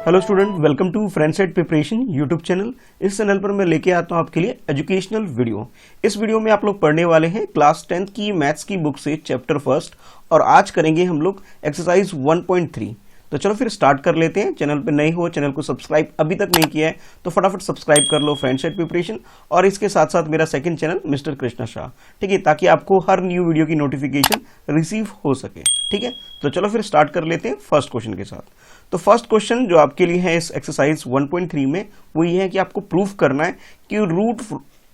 Hello student, welcome to फ्रेंडसेट preparation YouTube channel. इस channel पर मैं लेके आता हूं आपके लिए एजुकेशनल वीडियो। इस वीडियो में आप लोग पढ़ने वाले हैं क्लास 10th की मैथ्स की बुक से चैप्टर फर्स्ट, और आज करेंगे हम लोग एक्सरसाइज 1.3। तो चलो फिर स्टार्ट कर लेते हैं। चैनल पे नए हो, चैनल को सब्सक्राइब अभी तक नहीं किया है तो फटाफट सब्सक्राइब कर लो फ्रेंडसेट प्रिपरेशन, और इसके साथ साथ मेरा second channel mister Krishna Shah, ठीक है, ताकि आपको हर न्यू वीडियो की नोटिफिकेशन रिसीव हो सके। ठीक है, तो चलो फिर स्टार्ट कर लेते हैं फर्स्ट क्वेश्चन के साथ। तो फर्स्ट क्वेश्चन जो आपके लिए है इस एक्सरसाइज 1.3 में वो ये है कि आपको प्रूफ करना है कि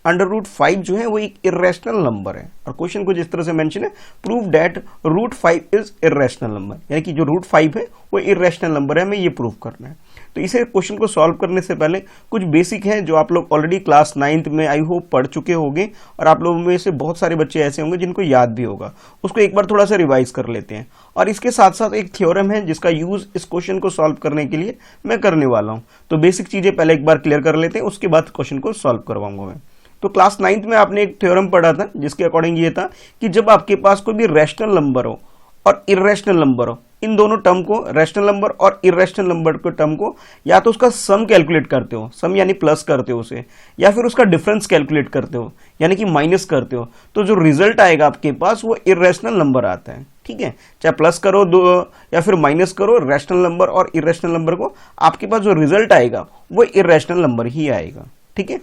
√5 जो है वो एक इरेशनल नंबर है। और क्वेश्चन को जिस तरह से मेंशन है, prove that √5 is irrational number, यानी कि जो √5 है वो इरेशनल नंबर है, हमें ये प्रूफ करना है। तो इसे क्वेश्चन को सॉल्व करने से पहले कुछ बेसिक है जो आप लोग ऑलरेडी क्लास 9th में आई होप पढ़ चुके होंगे, और आप लोगों में से बहुत सारे बच्चे ऐसे होंगे जिनको याद भी होगा। उसको एक बार थोड़ा सा रिवाइज कर लेते हैं। और इसके साथ साथ एक थ्योरम है जिसका यूज इस क्वेश्चन को सॉल्व करने के लिए मैं करने वाला हूँ। तो बेसिक चीजें पहले एक बार क्लियर कर लेते हैं, उसके बाद क्वेश्चन को सॉल्व करवाऊंगा मैं। तो क्लास 9th में आपने एक थ्योरम पढ़ा था जिसके अकॉर्डिंग ये था कि जब आपके पास कोई भी रैशनल नंबर हो और इरेशनल नंबर हो, इन दोनों टर्म को, रैशनल नंबर और इरेशनल नंबर के टर्म को, या तो उसका सम कैलकुलेट करते हो, सम यानी प्लस करते हो उसे, या फिर उसका डिफरेंस कैलकुलेट करते हो यानी कि माइनस करते हो, तो जो रिजल्ट आएगा आपके पास वो इरेशनल नंबर आता है। ठीक है, चाहे प्लस करो दो या फिर माइनस करो रैशनल नंबर और इरेशनल नंबर को, आपके पास जो रिजल्ट आएगा वो इरेशनल नंबर ही आएगा। ठीक है,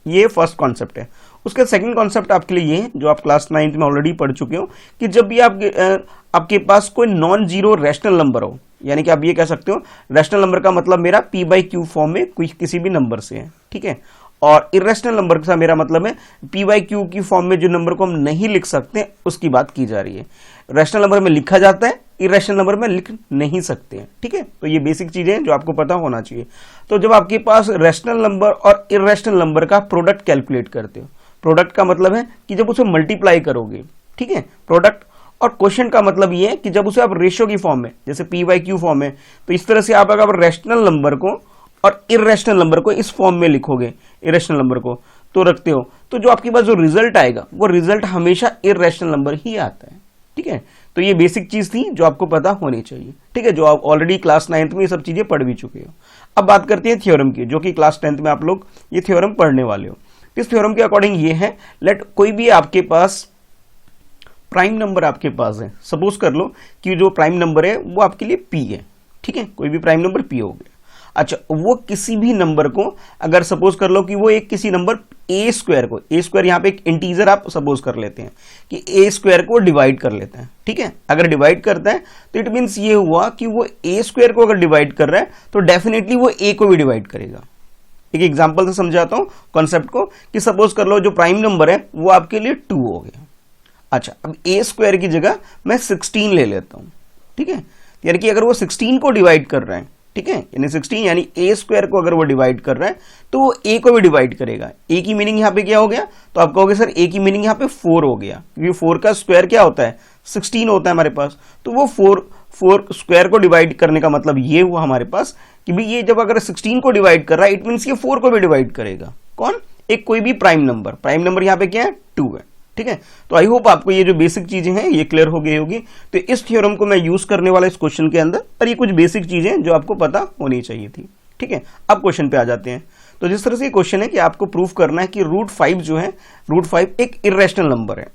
ये फर्स्ट कॉन्सेप्ट है। उसका सेकंड कॉन्सेप्ट आपके लिए ये है जो आप क्लास 9th में ऑलरेडी पढ़ चुके हो, कि जब भी आपके पास कोई नॉन जीरो रैशनल नंबर हो, यानी कि आप ये कह सकते हो रैशनल नंबर का मतलब मेरा p/q फॉर्म में कोई किसी भी नंबर से है। ठीक है, और इरेशनल नंबर का मेरा मतलब है p/q की फॉर्म में जो नंबर को हम नहीं लिख सकते उसकी बात की जा रही है। रैशनल नंबर में लिखा जाता है, इरेशनल नंबर में लिख नहीं सकते हैं। ठीक है, तो ये बेसिक चीजें हैं जो आपको पता होना चाहिए। तो जब आपके पास रैशनल नंबर और इरेशनल नंबर का प्रोडक्ट कैलकुलेट करते हो, प्रोडक्ट का मतलब है कि जब उसे मल्टीप्लाई करोगे, ठीक है, प्रोडक्ट, और क्वेश्चन का मतलब ये है कि जब उसे आप रेशियो की फॉर्म में, जैसे p/q फॉर्म में, तो इस तरह से आप अगर रैशनल नंबर को और इरेशनल नंबर को इस फॉर्म में लिखोगे, इरेशनल नंबर को तो रखते हो, तो जो आपके पास जो रिजल्ट आएगा वो रिजल्ट हमेशा इरेशनल नंबर ही आता है। ठीक है, तो ये बेसिक चीज थी जो आपको पता होनी चाहिए। ठीक है, जो आप ऑलरेडी क्लास 9th में ये सब चीजें पढ़ भी चुके हो। अब बात करते हैं थ्योरम की, जो कि क्लास 10th में आप लोग ये थ्योरम पढ़ने वाले हो। इस थ्योरम के अकॉर्डिंग ये है, लेट कोई भी आपके पास प्राइम नंबर आपके पास है, सपोज कर लो कि जो प्राइम नंबर है वो आपके लिए p है। ठीक है, कोई भी प्राइम नंबर p हो गया। अच्छा, वो किसी भी नंबर को, अगर सपोज कर लो कि वो एक किसी नंबर a स्क्वायर को, a स्क्वायर यहाँ पे एक इंटीजर आप सपोज कर लेते हैं कि a स्क्वायर को डिवाइड कर लेते हैं। ठीक है, अगर डिवाइड करता है तो इट मीन्स ये हुआ कि वो a स्क्वायर को अगर डिवाइड कर रहा है तो डेफिनेटली वो a को भी डिवाइड करेगा। एक एग्जांपल से समझाता हूं कॉन्सेप्ट को, कि सपोज कर लो जो प्राइम नंबर है वो आपके लिए 2 हो गया। अच्छा, अब a स्क्वायर की जगह मैं 16 ले लेता हूं। ठीक है, यानी कि अगर वो 16 को डिवाइड कर रहा है, ठीक है, यानी 16 यानी a स्क्वायर को अगर वो डिवाइड कर रहा है तो वो a को भी डिवाइड करेगा। a की मीनिंग यहां पे क्या हो गया, तो आप कहोगे सर a की मीनिंग यहां पे 4 हो गया, क्योंकि 4 का स्क्वायर क्या होता है, 16 होता है हमारे पास। तो वो 4 स्क्वायर को डिवाइड करने का मतलब ये हुआ हमारे पास कि भाई ये जब अगर 16 को डिवाइड कर रहा है, इट मीन्स ये 4 को भी डिवाइड करेगा। कौन, एक कोई भी प्राइम नंबर। प्राइम नंबर यहाँ पे क्या है, 2 है। ठीक है, तो आई होप आपको ये जो बेसिक चीजें हैं ये क्लियर हो गई होगी। तो इस थ्योरम को मैं यूज करने वाला इस क्वेश्चन के अंदर, और ये कुछ बेसिक चीजें जो आपको पता होनी चाहिए थी। ठीक है, अब क्वेश्चन पे आ जाते हैं। तो जिस तरह से ये क्वेश्चन है कि आपको प्रूफ करना है कि √5 जो है, √5 एक इरेशनल नंबर है।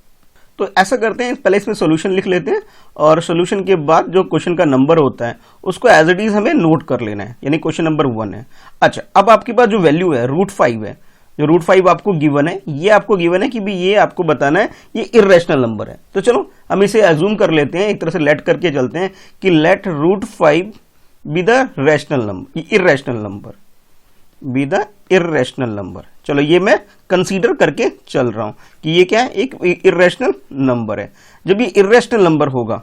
तो ऐसा करते हैं, पहले इसमें सोल्यूशन लिख लेते हैं, और सोल्यूशन के बाद जो क्वेश्चन का नंबर होता है उसको एज इट इज हमें नोट कर लेना है, यानी क्वेश्चन नंबर 1 है। अच्छा, अब आपके पास जो वैल्यू है √5 है, जो √5 आपको गिवन है, ये आपको गिवन है कि भी ये आपको बताना है ये इरेशनल नंबर है। तो चलो हम इसे एज्यूम कर लेते हैं, एक तरह से लेट करके चलते हैं कि let √5 be the rational number, irrational number, be the irrational number. चलो ये मैं कंसीडर करके चल रहा हूं कि ये क्या है, एक इरेशनल नंबर है। जब ये इरेशनल नंबर होगा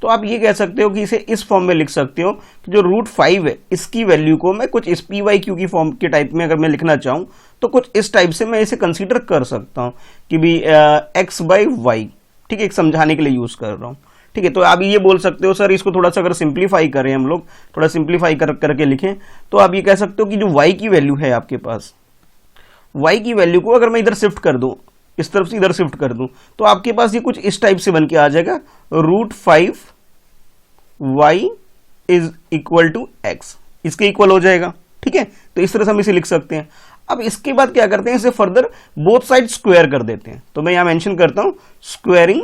तो आप ये कह सकते हो कि इसे इस फॉर्म में लिख सकते हो कि जो √5 है इसकी वैल्यू को मैं कुछ इस p/q की फॉर्म के टाइप में अगर मैं लिखना चाहूं तो कुछ इस टाइप से मैं इसे कंसीडर कर सकता हूं कि भी x/y। ठीक है, एक समझाने के लिए यूज कर रहा हूं। ठीक है, तो आप ये बोल सकते हो सर इसको थोड़ा सा अगर सिंप्लीफाई करें, हम लोग थोड़ा सिंप्लीफाई करके लिखें, तो आप ये कह सकते हो कि जो y की वैल्यू है आपके पास, y की वैल्यू को अगर मैं इधर शिफ्ट कर दूं, इस तरफ से इधर शिफ्ट कर दूं, तो आपके पास ये कुछ इस टाइप से बन के आ जाएगा √5y is equal to x, इसके इक्वल हो जाएगा। ठीक है, तो इस तरह से हम इसे लिख सकते हैं। अब इसके बाद क्या करते हैं, इसे फर्दर बोथ साइड स्क्वायर कर देते हैं। तो मैं यहां मेंशन करता हूं स्क्वायरिंग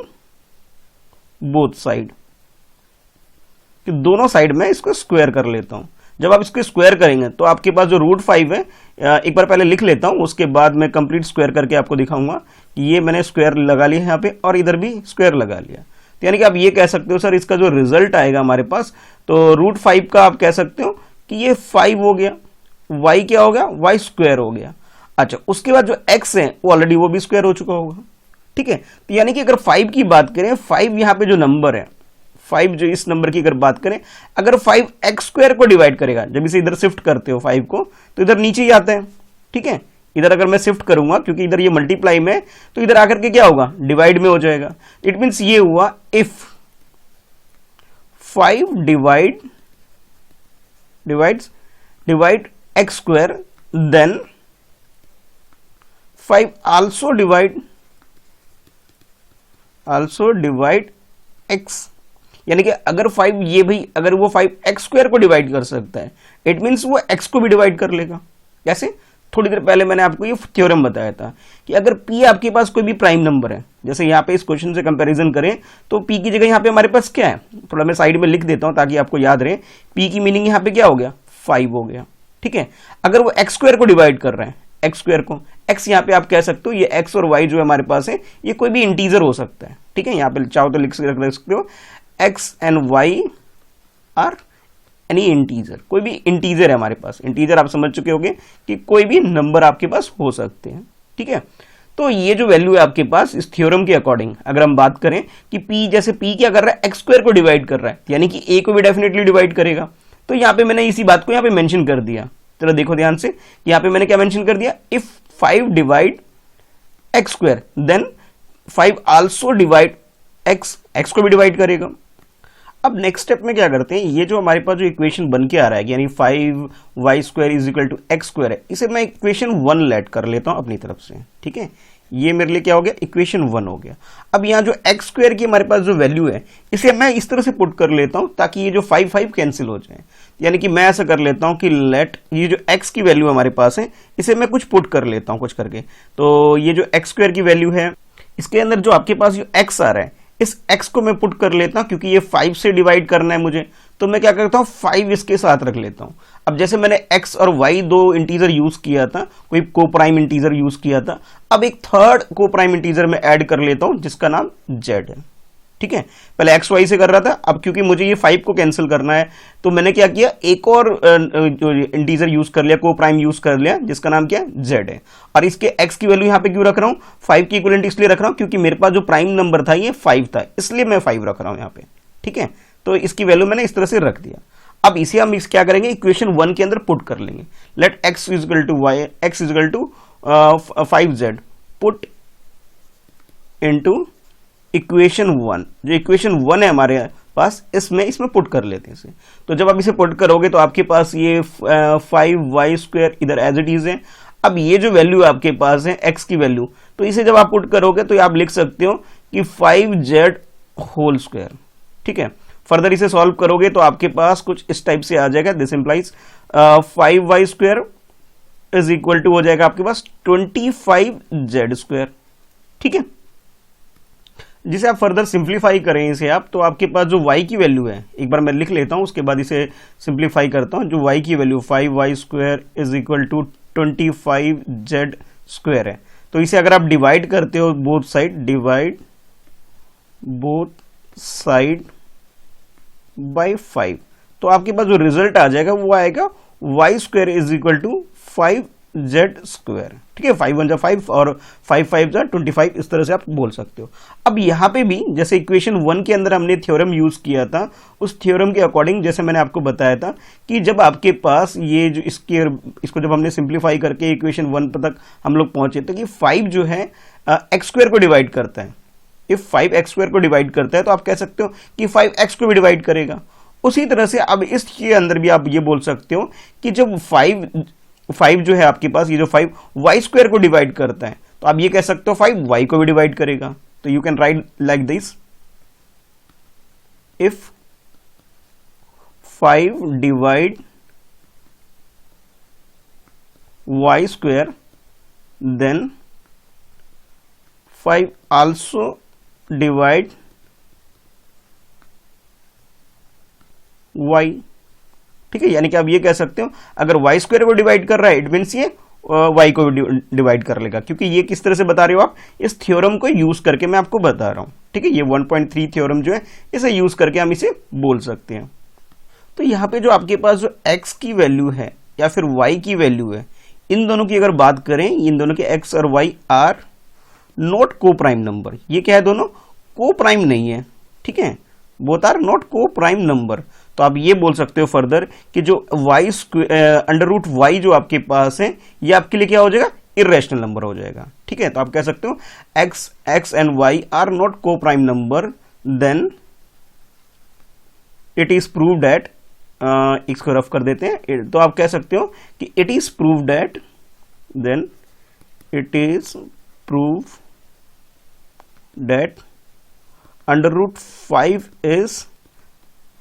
बोथ साइड, कि दोनों साइड में इसको स्क्वायर कर लेता हूं। जब आप इसको स्क्वायर करेंगे तो आपके पास जो रूट 5 है, एक बार पहले लिख लेता हूं, उसके बाद मैं कंप्लीट स्क्वायर करके आपको दिखाऊंगा कि ये मैंने स्क्वायर लगा लिया यहाँ पे और इधर भी स्क्वायर लगा लिया। तो यानी कि आप ये कह सकते हो सर इसका जो रिजल्ट आएगा हमारे पास, तो रूट 5 का आप कह सकते हो कि ये 5 हो गया, y क्या हो गया, y स्क्वायर हो गया। अच्छा, उसके बाद जो x है वो ऑलरेडी वो भी स्क्वायर हो चुका होगा। ठीक है, तो यानी कि अगर 5 की बात करें, 5 यहाँ पे जो नंबर है, 5 जो इस नंबर की अगर बात करें, अगर 5 एक्स स्क्वायर को डिवाइड करेगा, जब इसे इधर शिफ्ट करते हो 5 को, तो इधर नीचे ही आता है। ठीक है, इधर अगर मैं शिफ्ट करूंगा, क्योंकि इधर ये मल्टीप्लाई में, तो इधर आकर के क्या होगा, डिवाइड में हो जाएगा। इट मीन्स ये हुआ if 5 divide x square, then 5 also divide x. यानी कि अगर 5 ये भाई, अगर वो 5 एक्स स्क्वायर को डिवाइड कर सकता है, इट मीन्स वो एक्स को भी डिवाइड कर लेगा। कैसे? थोड़ी देर पहले मैंने आपको ये थ्योरम बताया था कि अगर p आपके पास कोई भी प्राइम नंबर है, जैसे यहाँ पे इस क्वेश्चन से कंपैरिजन करें, तो p की जगह यहाँ पे हमारे पास क्या है, थोड़ा मैं साइड में लिख देता हूँ ताकि आपको याद रहे। p की मीनिंग यहाँ पे क्या हो गया, 5 हो गया। ठीक है, अगर वो एक्स स्क्वायर को डिवाइड कर रहे हैं, एक्स स्क्वायर को, एक्स यहाँ पे आप कह सकते हो, ये एक्स और वाई जो है हमारे पास है, ये कोई भी इंटीजर हो सकता है। ठीक है, यहाँ पे चाहो तो लिख सकते हो x and y are any integer, कोई भी इंटीजर है हमारे पास। इंटीजर आप समझ चुके होंगे कि कोई भी नंबर आपके पास हो सकते हैं। ठीक है, तो ये जो वैल्यू है आपके पास इस थ्योरम के अकॉर्डिंग, अगर हम बात करें कि p, जैसे p क्या कर रहा है, एक्स स्क्वायर को डिवाइड कर रहा है, यानी कि a को भी डेफिनेटली डिवाइड करेगा। तो यहाँ पे मैंने इसी बात को यहाँ पे मेंशन कर दिया। चलो देखो ध्यान से, यहाँ पे मैंने क्या मेंशन कर दिया, if 5 divide x square, then 5 also divide x, x को भी डिवाइड करेगा। अब नेक्स्ट स्टेप में क्या करते हैं, ये जो हमारे पास जो इक्वेशन बन के आ रहा है, यानी 5y square is equal to x square है, इसे मैं इक्वेशन 1 लेट कर लेता हूं अपनी तरफ से। ठीक है, ये मेरे लिए क्या हो गया, इक्वेशन 1 हो गया। अब यहाँ जो एक्स स्क्वायर की हमारे पास जो वैल्यू है, इसे मैं इस तरह से पुट कर लेता हूं ताकि ये जो 5 कैंसिल हो जाए। यानी कि मैं ऐसा कर लेता हूं कि लेट, ये जो एक्स की वैल्यू हमारे पास है, इसे मैं कुछ पुट कर लेता हूं कुछ करके। तो ये जो एक्स स्क्वायर की वैल्यू है, इसके अंदर जो आपके पास जो एक्स आ रहा है, इस x को मैं पुट कर लेता हूं, क्योंकि ये 5 से डिवाइड करना है मुझे, तो मैं क्या करता हूं, 5 इसके साथ रख लेता हूं। अब जैसे मैंने x और y दो इंटीजर यूज किया था, कोई को प्राइम इंटीजर यूज किया था, अब एक थर्ड को प्राइम इंटीजर में ऐड कर लेता हूं जिसका नाम z है। ठीक है, पहले एक्स वाई से कर रहा था, अब क्योंकि मुझे ये 5 को कैंसिल करना है, तो मैंने क्या किया, एक और इंटीजर यूज कर लिया, को प्राइम यूज कर लिया, जिसका नाम क्या है, जेड है। और इसके एक्स की वैल्यू यहाँ पे क्यों रख रहा हूँ, 5 की इक्विवेलेंट इसलिए रख रहा हूँ क्योंकि मेरे पास जो प्राइम नंबर था ये 5 था, इसलिए मैं 5 रख रहा हूँ यहाँ पे। ठीक है, तो इसकी वैल्यू मैंने इस तरह से रख दिया। अब इसे हम क्या करेंगे, इक्वेशन 1 के अंदर पुट कर लेंगे। Let x is equal to y, x is equal to 5z, put into equation 1। जो इक्वेशन 1 है हमारे पास, इसमें पुट कर लेते हैं इसे। तो जब आप इसे पुट करोगे तो आपके पास ये 5y स्क्वायर इधर एज इट इज है। अब ये जो वैल्यू आपके पास है x की वैल्यू, तो इसे जब आप पुट करोगे तो आप लिख सकते हो कि 5z होल स्क्वायर। ठीक है, फर्दर इसे सॉल्व करोगे तो आपके पास कुछ इस टाइप से आ जाएगा। This implies 5y square is equal to हो जाएगा आपके पास 25z स्क्वायर। ठीक है, जिसे आप फर्दर सिंप्लीफाई करें इसे आप, तो आपके पास जो y की वैल्यू है, एक बार मैं लिख लेता हूं, उसके बाद इसे सिंप्लीफाई करता हूं। जो y की value 5y square is equal to 25z square है। तो इसे अगर आप डिवाइड करते हो both side, divide both side by 5, तो आपके पास जो रिजल्ट आ जाएगा वो आएगा y square is equal to 5z square. ठीक है, 5 1 जा 5 और 5 5 जा 25, इस तरह से आप बोल सकते हो। अब यहाँ पे भी जैसे इक्वेशन 1 के अंदर हमने थ्योरम यूज किया था, उस थ्योरम के अकॉर्डिंग जैसे मैंने आपको बताया था कि जब आपके पास ये जो इसको जब हमने सिंप्लीफाई करके इक्वेशन 1 तक हम लोग पहुंचे, तो कि 5 जो है एक्स स्क्वायर को डिवाइड करता है। इफ 5 एक्स स्क्वायर को डिवाइड करता है तो आप कह सकते हो कि 5 एक्स को भी डिवाइड करेगा। उसी तरह से अब इसके अंदर भी आप ये बोल सकते हो कि जब 5 जो है आपके पास, ये जो 5 वाई स्क्वायर को डिवाइड करता है, तो आप ये कह सकते हो 5 वाई को भी डिवाइड करेगा। तो you can write like this, if 5 divide y square, then 5 also divide y। ठीक है, यानी कि आप ये कह सकते हो अगर y स्क्वायर को डिवाइड कर रहा है इट मीन्स ये y को डिवाइड कर लेगा, क्योंकि ये किस तरह से बता रहे हो आप, इस थ्योरम को यूज करके मैं आपको बता रहा हूं। ठीक है, ये 1.3 थ्योरम जो है इसे यूज करके हम इसे बोल सकते हैं। तो यहाँ पे जो आपके पास जो x की वैल्यू है या फिर y की वैल्यू है, इन दोनों की अगर बात करें, इन दोनों के x और y are not coprime number. ये क्या है, दोनों को प्राइम नहीं है। ठीक है, both are not coprime number. तो आप ये बोल सकते हो फर्दर कि जो y अंडर रूट y जो आपके पास है ये आपके लिए क्या हो जाएगा, इर्रेशनल नंबर हो जाएगा। ठीक है, तो आप कह सकते हो x and y are not coprime number, then it is prove that, इसको रफ कर देते हैं, तो आप कह सकते हो कि it is prove that, then it is prove that under root 5 is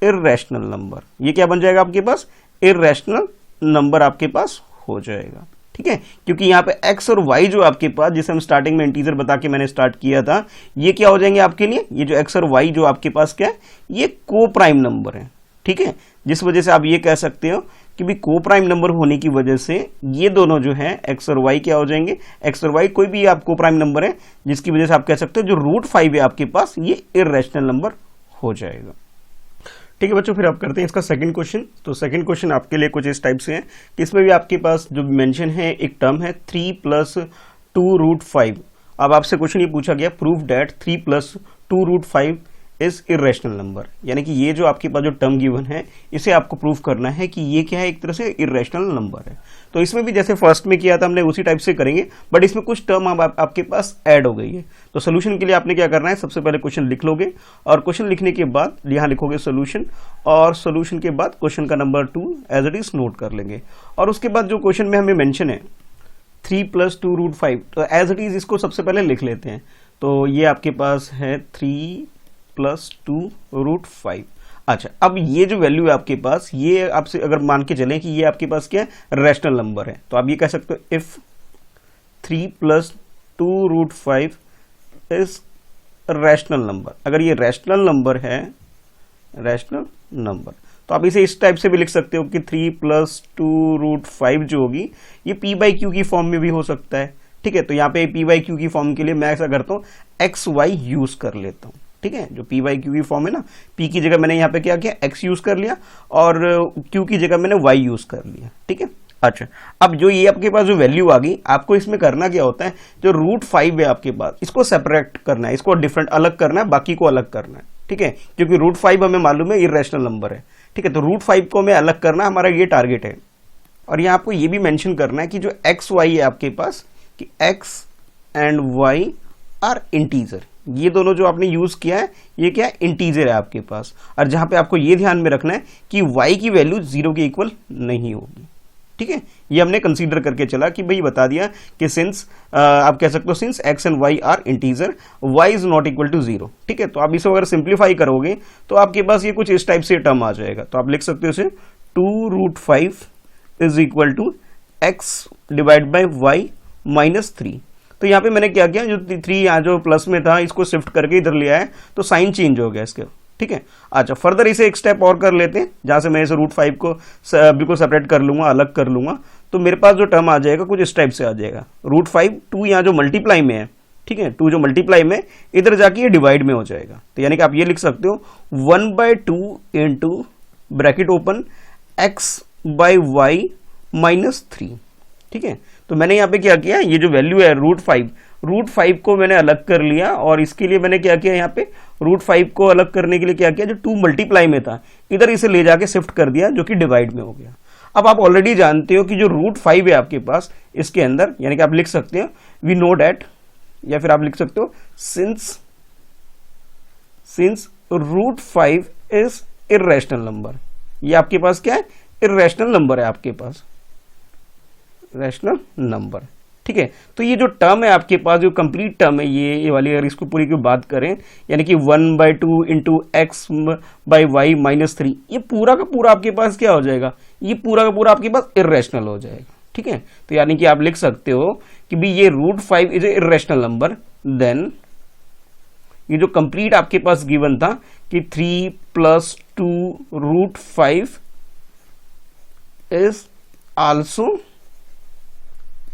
irrational number. ये क्या बन जाएगा आपके पास, इर्रेशनल नंबर आपके पास हो जाएगा। ठीक है, क्योंकि यहाँ पे x और y जो आपके पास, जिसे हम स्टार्टिंग में इंटीजर बता के मैंने स्टार्ट किया था, ये क्या हो जाएंगे आपके लिए, ये जो x और y जो आपके पास क्या है, ये को प्राइम नंबर है। ठीक है, जिस वजह से आप ये कह सकते हो कि भी को प्राइम नंबर होने की वजह से ये दोनों जो है x और y क्या हो जाएंगे, x और y कोई भी आप को प्राइम नंबर है, जिसकी वजह से आप कह सकते हो जो रूट 5 है आपके पास ये इर्रेशनल नंबर हो जाएगा। ठीक है बच्चों, फिर आप करते हैं इसका सेकंड क्वेश्चन। तो सेकंड क्वेश्चन आपके लिए कुछ इस टाइप से है कि इसमें भी आपके पास जो मेंशन है एक टर्म है 3 + 2 रूट 5। अब आपसे क्वेश्चन ये पूछा गया, prove that 3 + 2 root 5 is irrational number, यानी कि ये जो आपके पास जो टर्म गिवन है इसे आपको प्रूव करना है कि ये क्या है, एक तरह से इर्रेशनल नंबर है। तो इसमें भी जैसे फर्स्ट में किया था हमने उसी टाइप से करेंगे, बट इसमें कुछ टर्म आपके पास ऐड हो गई है। तो सोल्यूशन के लिए आपने क्या करना है, सबसे पहले क्वेश्चन लिख लोगे और क्वेश्चन लिखने के बाद यहाँ लिखोगे सोल्यूशन, और सोल्यूशन के बाद क्वेश्चन का number 2 as it is note कर लेंगे। और उसके बाद जो क्वेश्चन में हमें मेंशन है 3 + 2 रूट 5, तो एज इट इज इसको सबसे पहले लिख लेते हैं। तो ये आपके पास है 3 + 2 रूट 5। अच्छा, अब ये जो वैल्यू है आपके पास, ये आपसे अगर मान के चलें कि ये आपके पास क्या है, रैशनल नंबर है, तो आप ये कह सकते हो if 3 + 2 root 5 is rational number. अगर ये रैशनल नंबर है, रैशनल नंबर, तो आप इसे इस टाइप से भी लिख सकते हो कि 3 + 2 रूट 5 जो होगी ये p/q की फॉर्म में भी हो सकता है। ठीक है, तो यहाँ पे p/q की फॉर्म के लिए मैं ऐसा करता हूँ xy यूज कर लेता हूँ। ठीक है, जो p/q की फॉर्म है ना, p की जगह मैंने यहाँ पे क्या किया, x यूज कर लिया, और q की जगह मैंने y यूज कर लिया। ठीक है, अच्छा, अब जो ये आपके पास जो वैल्यू आ गई, आपको इसमें करना क्या होता है, जो रूट 5 है आपके पास, इसको सेपरेट करना है, इसको डिफरेंट अलग करना है, बाकी को अलग करना है। ठीक है, क्योंकि रूट 5 हमें मालूम है इर्रेशनल नंबर है। ठीक है, तो रूट 5 को हमें अलग करना, हमारा ये टारगेट है। और यहाँ आपको ये भी मेंशन करना है कि जो एक्स वाई है आपके पास, कि x and y are integer, ये दोनों जो आपने यूज किया है ये क्या है, इंटीजर है आपके पास। और जहां पे आपको ये ध्यान में रखना है कि y की वैल्यू 0 के इक्वल नहीं होगी। ठीक है, ये हमने कंसीडर करके चला कि भाई बता दिया कि सिंस आप कह सकते हो since x and y are integer, y is not equal to 0। ठीक है, तो आप इसे अगर सिंप्लीफाई करोगे तो आपके पास ये कुछ इस टाइप से टर्म आ जाएगा। तो आप लिख सकते हो इसे 2 root 5 is equal to x divide by y minus 3। तो यहाँ पे मैंने क्या किया, जो 3 यहाँ जो प्लस में था इसको शिफ्ट करके इधर ले आया, तो साइन चेंज हो गया इसके। ठीक है, अच्छा, फर्दर इसे एक स्टेप और कर लेते हैं, जहां से मैं इसे रूट 5 को बिल्कुल सेपरेट कर लूंगा, अलग कर लूंगा। तो मेरे पास जो टर्म आ जाएगा कुछ इस टाइप से आ जाएगा, रूट 5 2 यहाँ जो मल्टीप्लाई में है। ठीक है, 2 जो मल्टीप्लाई में, इधर जाके ये डिवाइड में हो जाएगा। तो यानी कि आप ये लिख सकते हो 1/2 into bracket open x/y minus 3। ठीक है, तो मैंने यहाँ पे क्या किया, ये जो वैल्यू है रूट 5 को मैंने अलग कर लिया, और इसके लिए मैंने क्या किया, यहाँ पे रूट 5 को अलग करने के लिए क्या किया, जो 2 मल्टीप्लाई में था इधर इसे ले जाके शिफ्ट कर दिया, जो कि डिवाइड में हो गया। अब आप ऑलरेडी जानते हो कि जो रूट 5 है आपके पास इसके अंदर, यानी कि आप लिख सकते हो वी नो डैट, या फिर आप लिख सकते हो since root 5 is irrational number. ये आपके पास क्या है, इर्रेशनल नंबर है आपके पास, रैशनल नंबर। ठीक है। तो ये जो टर्म है आपके पास, जो कंप्लीट टर्म है, ये वाली, अगर इसको पूरी की बात करें, यानी कि 1/2 into x by y minus 3, ये पूरा का पूरा आपके पास क्या हो जाएगा, ये पूरा का पूरा आपके पास इर्रेशनल हो जाएगा। ठीक है, तो यानी कि आप लिख सकते हो कि भी ये √5 is a irrational number, then ये जो कंप्लीट आपके पास गिवन था कि 3 + 2 √5 इज आल्सो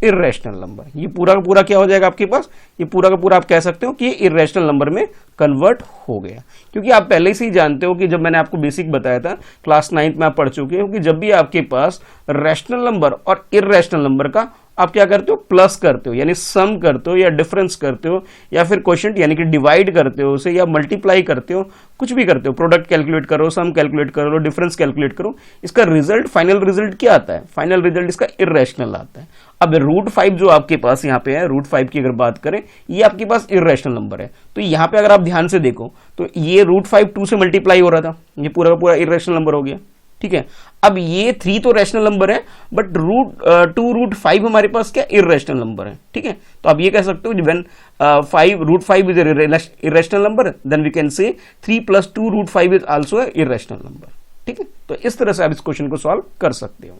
इर्रेशनल नंबर। ये पूरा का पूरा क्या हो जाएगा आपके पास, ये पूरा का पूरा आप कह सकते हो कि ये इर्रेशनल नंबर में कन्वर्ट हो गया। क्योंकि आप पहले से ही जानते हो कि जब मैंने आपको बेसिक बताया था, क्लास 9th में आप पढ़ चुके हो कि जब भी आपके पास रैशनल नंबर और इर्रेशनल नंबर का आप क्या करते हो, प्लस करते हो, यानी सम करते हो या डिफरेंस करते हो या फिर क्वोशिएंट यानी कि डिवाइड करते हो उसे या मल्टीप्लाई करते हो, कुछ भी करते हो, प्रोडक्ट कैलकुलेट करो, सम कैलकुलेट करो, डिफरेंस कैलकुलेट करो, इसका रिजल्ट, फाइनल रिजल्ट क्या आता है, फाइनल रिजल्ट इसका इर्रेशनल आता है। अब √5 जो आपके पास यहाँ पे है, √5 की अगर बात करें, ये आपके पास इर्रेशनल नंबर है। तो यहाँ पे अगर आप ध्यान से देखो तो ये √5 2 से मल्टीप्लाई हो रहा था, ये पूरा का पूरा इर्रेशनल नंबर हो गया। ठीक है, अब ये 3 तो रैशनल नंबर है, बट √5 हमारे पास क्या इर्रेशनल नंबर है। ठीक है, तो आप ये कह सकते हो when √5 is irrational number, then we can say 3 + 2 √5 is also irrational number. ठीक है, तो इस तरह से आप इस क्वेश्चन को सॉल्व कर सकते हो।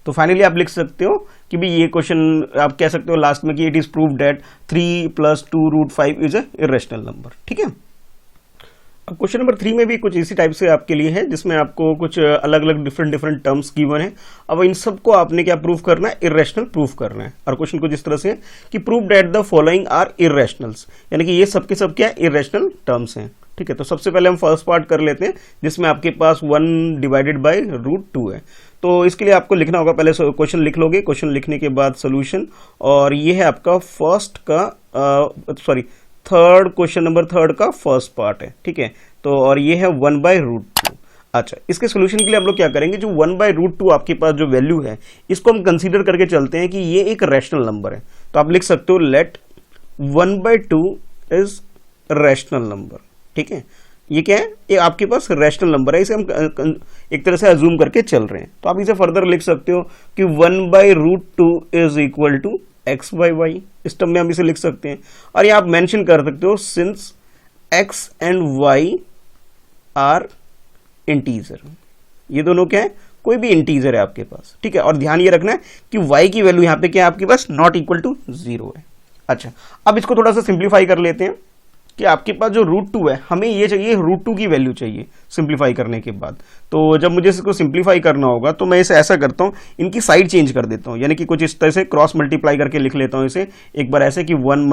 तो फाइनली आप लिख सकते हो कि भी ये क्वेश्चन आप कह सकते हो लास्ट में कि it is proved that 3 + 2 √5 is a irrational number. ठीक है, अब क्वेश्चन नंबर 3 में भी कुछ इसी टाइप से आपके लिए है, जिसमें आपको कुछ अलग अलग डिफरेंट टर्म्स गिवन है। अब इन सबको आपने क्या प्रूव करना है, इर्रेशनल प्रूव करना है। और क्वेश्चन कुछ इस तरह से है कि prove that the following are irrationals, यानी कि ये सबके सब क्या इर्रेशनल टर्म्स हैं। ठीक है, तो सबसे पहले हम फर्स्ट पार्ट कर लेते हैं, जिसमें आपके पास 1/√2 है। तो इसके लिए आपको लिखना होगा, पहले क्वेश्चन लिख लोगे, क्वेश्चन लिखने के बाद सोल्यूशन, और ये है आपका थर्ड क्वेश्चन नंबर 3 का फर्स्ट पार्ट है। ठीक है, तो और ये है 1/√2। अच्छा, इसके सोल्यूशन के लिए हम लोग क्या करेंगे, जो 1/√2 आपके पास जो वैल्यू है, इसको हम कंसीडर करके चलते हैं कि ये एक रैशनल नंबर है। तो आप लिख सकते हो लेट 1/2 इज रैशनल नंबर। ठीक है, ये क्या है, ये आपके पास रैशनल नंबर है, इसे हम एक तरह से अज्यूम करके चल रहे हैं। तो आप इसे फर्दर लिख सकते हो कि 1/√2 इज इक्वल टू x/y, इस टर्म में हम इसे लिख सकते हैं। और ये आप मेंशन कर सकते हो since x and y are integer, ये दोनों क्या है, कोई भी इंटीजर है आपके पास। ठीक है, और ध्यान ये रखना है कि y की वैल्यू यहाँ पे क्या है आपके पास, नॉट इक्वल टू 0 है। अच्छा, अब इसको थोड़ा सा सिंप्लीफाई कर लेते हैं कि आपके पास जो √2 है, हमें ये चाहिए √2 की वैल्यू चाहिए सिंप्लीफाई करने के बाद। तो जब मुझे इसको सिंप्लीफाई करना होगा तो मैं इसे ऐसा करता हूँ, इनकी साइड चेंज कर देता हूँ, यानी कि कुछ इस तरह से क्रॉस मल्टीप्लाई करके लिख लेता हूँ इसे। एक बार ऐसे कि 1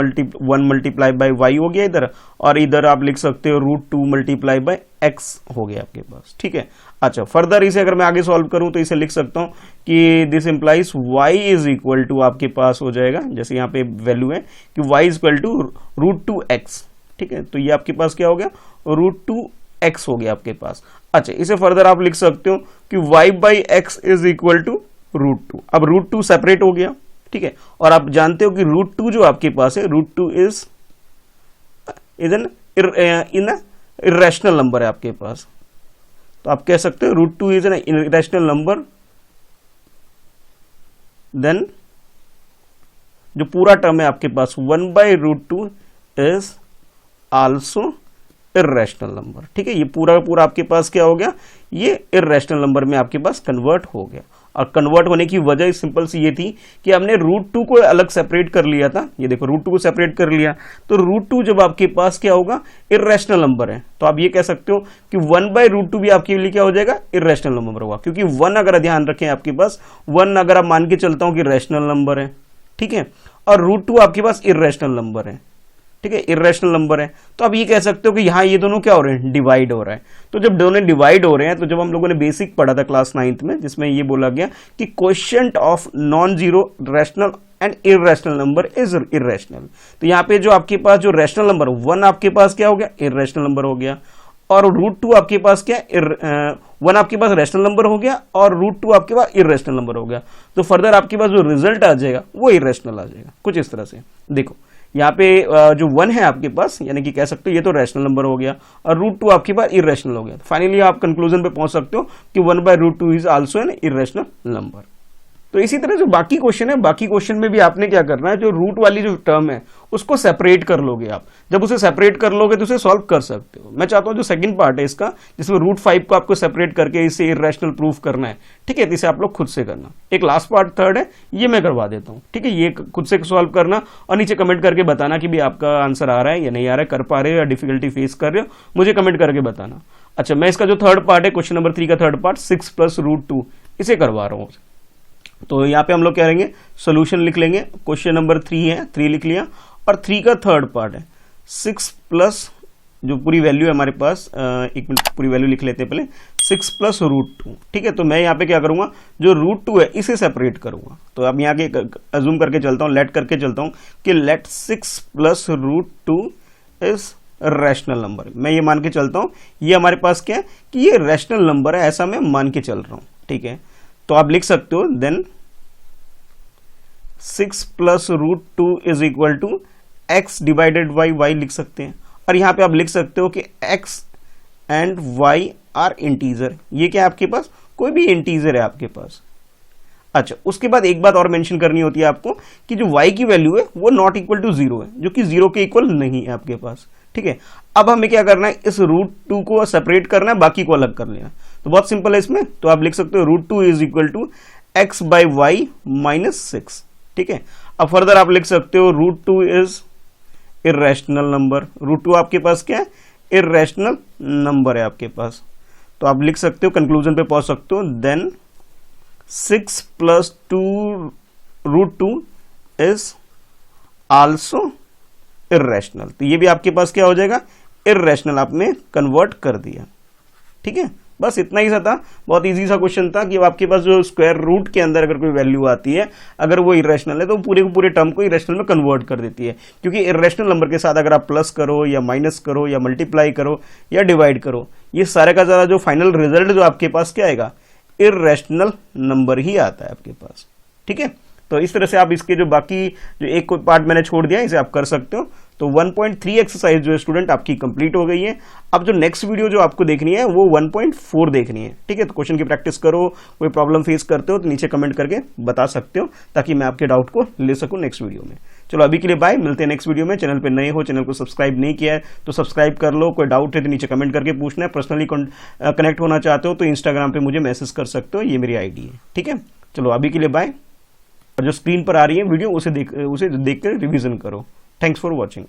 मल्टीप्लाई बाई वाई हो गया इधर, और इधर आप लिख सकते हो √2 मल्टीप्लाई बाई एक्स हो गया आपके पास। ठीक है, अच्छा, फर्दर इसे अगर मैं आगे सॉल्व करूँ तो इसे लिख सकता हूँ कि this implies y is equal to आपके पास हो जाएगा, जैसे यहाँ पे वैल्यू है कि y is equal to √2x। ठीक है, तो ये आपके पास क्या हो गया, √2x हो गया आपके पास। अच्छा, इसे फर्दर आप लिख सकते हो कि y/x इज इक्वल टू √2। अब √2 सेपरेट हो गया। ठीक है, और आप जानते हो कि √2 जो आपके पास है, √2 इज एन इर्रेशनल नंबर है आपके पास। तो आप कह सकते हो √2 is an irrational number, then जो पूरा टर्म है आपके पास 1/√2 इज आल्सो इर्रेशनल नंबर। ठीक है, ये पूरा पूरा आपके पास क्या हो गया, ये इर्रेशनल नंबर में आपके पास कन्वर्ट हो गया। और कन्वर्ट होने की वजह सिंपल सी ये थी कि हमने √2 को अलग सेपरेट कर लिया था। ये देखो √2 को सेपरेट कर लिया, तो √2 जब आपके पास क्या होगा, इर्रेशनल नंबर है, तो आप ये कह सकते हो कि 1/√2 भी आपके लिए क्या हो जाएगा, इर्रेशनल नंबर होगा। क्योंकि 1 अगर ध्यान रखें आपके पास 1 अगर आप मान के चलता हूं कि रैशनल नंबर है। ठीक है, और √2 आपके पास इर्रेशनल नंबर है। ठीक है, इर्रेशनल नंबर है, तो आप ये कह सकते हो कि यहाँ ये दोनों क्या हो रहे हैं, डिवाइड हो रहा है। तो जब दोनों डिवाइड हो रहे हैं, तो जब हम लोगों ने बेसिक पढ़ा था क्लास 9th में, जिसमें ये बोला गया कि quotient of non zero rational and irrational number is irrational. तो यहाँ पे जो आपके पास जो रैशनल नंबर 1 आपके पास क्या हो गया, इर्रेशनल नंबर हो गया, और √2 आपके पास क्या, 1 आपके पास रैशनल नंबर हो गया, और √2 आपके पास इर्रेशनल नंबर हो गया। तो फर्दर आपके पास जो रिजल्ट आ जाएगा वो इर्रेशनल आ जाएगा, कुछ इस तरह से। देखो यहाँ पे जो 1 है आपके पास, यानी कि कह सकते हो ये तो रैशनल नंबर हो गया, और √2 आपके पास इर्रेशनल हो गया। फाइनली आप कंक्लूजन पे पहुंच सकते हो कि 1/√2 is also an irrational number. तो इसी तरह जो बाकी क्वेश्चन है, बाकी क्वेश्चन में भी आपने क्या करना है, जो रूट वाली जो टर्म है उसको सेपरेट कर लोगे आप। जब उसे सेपरेट कर लोगे तो उसे सॉल्व कर सकते हो। मैं चाहता हूं जो सेकंड पार्ट है इसका, जिसमें रूट 5 को आपको सेपरेट करके इसे इरेशनल प्रूफ करना है, ठीक है, तो इसे आप लोग खुद से करना। एक लास्ट पार्ट थर्ड है, ये मैं करवा देता हूं, ठीक है, ये खुद से सॉल्व करना और नीचे कमेंट करके बताना कि भी आपका आंसर आ रहा है या नहीं आ रहा है, कर पा रहे हो या डिफिकल्टी फेस कर रहे हो, मुझे कमेंट करके बताना। अच्छा, मैं इसका जो थर्ड पार्ट है, क्वेश्चन नंबर 3 का थर्ड पार्ट 6 + √2, इसे करवा रहा हूं। तो यहाँ पे हम लोग क्या करेंगे, सोल्यूशन लिख लेंगे। क्वेश्चन नंबर 3 है, 3 लिख लिया, और 3 का थर्ड पार्ट है 6 प्लस जो पूरी वैल्यू है हमारे पास, एक मिनट पूरी वैल्यू लिख लेते हैं पहले, 6 + √2, ठीक है। तो मैं यहाँ पे क्या करूंगा, जो √2 है इसे सेपरेट करूंगा। तो अब यहाँ के अज्यूम करके चलता हूँ, लेट करके चलता हूँ कि लेट 6 + √2 इज रैशनल नंबर। मैं ये मान के चलता हूँ ये हमारे पास क्या है कि ये रैशनल नंबर है, ऐसा मैं मान के चल रहा हूँ, ठीक है। तो आप लिख सकते हो then 6 + √2 is equal to x divided by y लिख सकते हैं। और यहां पे आप लिख सकते हो कि x and y are integer. ये क्या है आपके पास, कोई भी इंटीजर है आपके पास। अच्छा, उसके बाद एक बात और मेंशन करनी होती है आपको कि जो y की वैल्यू है वो नॉट इक्वल टू 0 है, जो कि 0 के इक्वल नहीं है आपके पास, ठीक है। अब हमें क्या करना है, इस √2 को सेपरेट करना है, बाकी को अलग कर लेना। तो बहुत सिंपल है इसमें, तो आप लिख सकते हो √2 is equal to x by y -6, ठीक है। अब फर्दर आप लिख सकते हो √2 इज इरेशनल नंबर। √2 आपके पास क्या है, इरेशनल नंबर है आपके पास। तो आप लिख सकते हो, कंक्लूजन पे पहुंच सकते हो, देन 6 + 2 √2 इज आल्सो इरेशनल। तो ये भी आपके पास क्या हो जाएगा, इरेशनल आपने कन्वर्ट कर दिया, ठीक है। बस इतना ही सा था, बहुत इजी सा क्वेश्चन था कि आपके पास जो स्क्वायर रूट के अंदर अगर कोई वैल्यू आती है, अगर वो इरेशनल है तो पूरे के पूरे टर्म को इरेशनल में कन्वर्ट कर देती है। क्योंकि इरेशनल नंबर के साथ अगर आप प्लस करो या माइनस करो या मल्टीप्लाई करो या डिवाइड करो, ये सारे का सारा जो फाइनल रिजल्ट जो आपके पास क्या आएगा, इरेशनल नंबर ही आता है आपके पास, ठीक है। तो इस तरह से आप इसके जो बाकी जो एक पार्ट मैंने छोड़ दिया इसे आप कर सकते हो। तो 1.3 एक्सरसाइज जो है स्टूडेंट आपकी कंप्लीट हो गई है। अब जो नेक्स्ट वीडियो जो आपको देखनी है वो 1.4 देखनी है, ठीक है। तो क्वेश्चन की प्रैक्टिस करो, कोई प्रॉब्लम फेस करते हो तो नीचे कमेंट करके बता सकते हो, ताकि मैं आपके डाउट को ले सकूं नेक्स्ट वीडियो में। चलो अभी के लिए बाय, मिलते हैं नेक्स्ट वीडियो में। चैनल पे नए हो, चैनल को सब्सक्राइब नहीं किया है तो सब्सक्राइब कर लो। कोई डाउट है तो नीचे कमेंट करके पूछना है। पर्सनली कनेक्ट होना चाहते हो तो इंस्टाग्राम पे मुझे मैसेज कर सकते हो, ये मेरी आईडी है, ठीक है। चलो अभी के लिए बाय। और जो स्क्रीन पर आ रही है वीडियो उसे देख कर रिवीजन करो। Thanks for watching.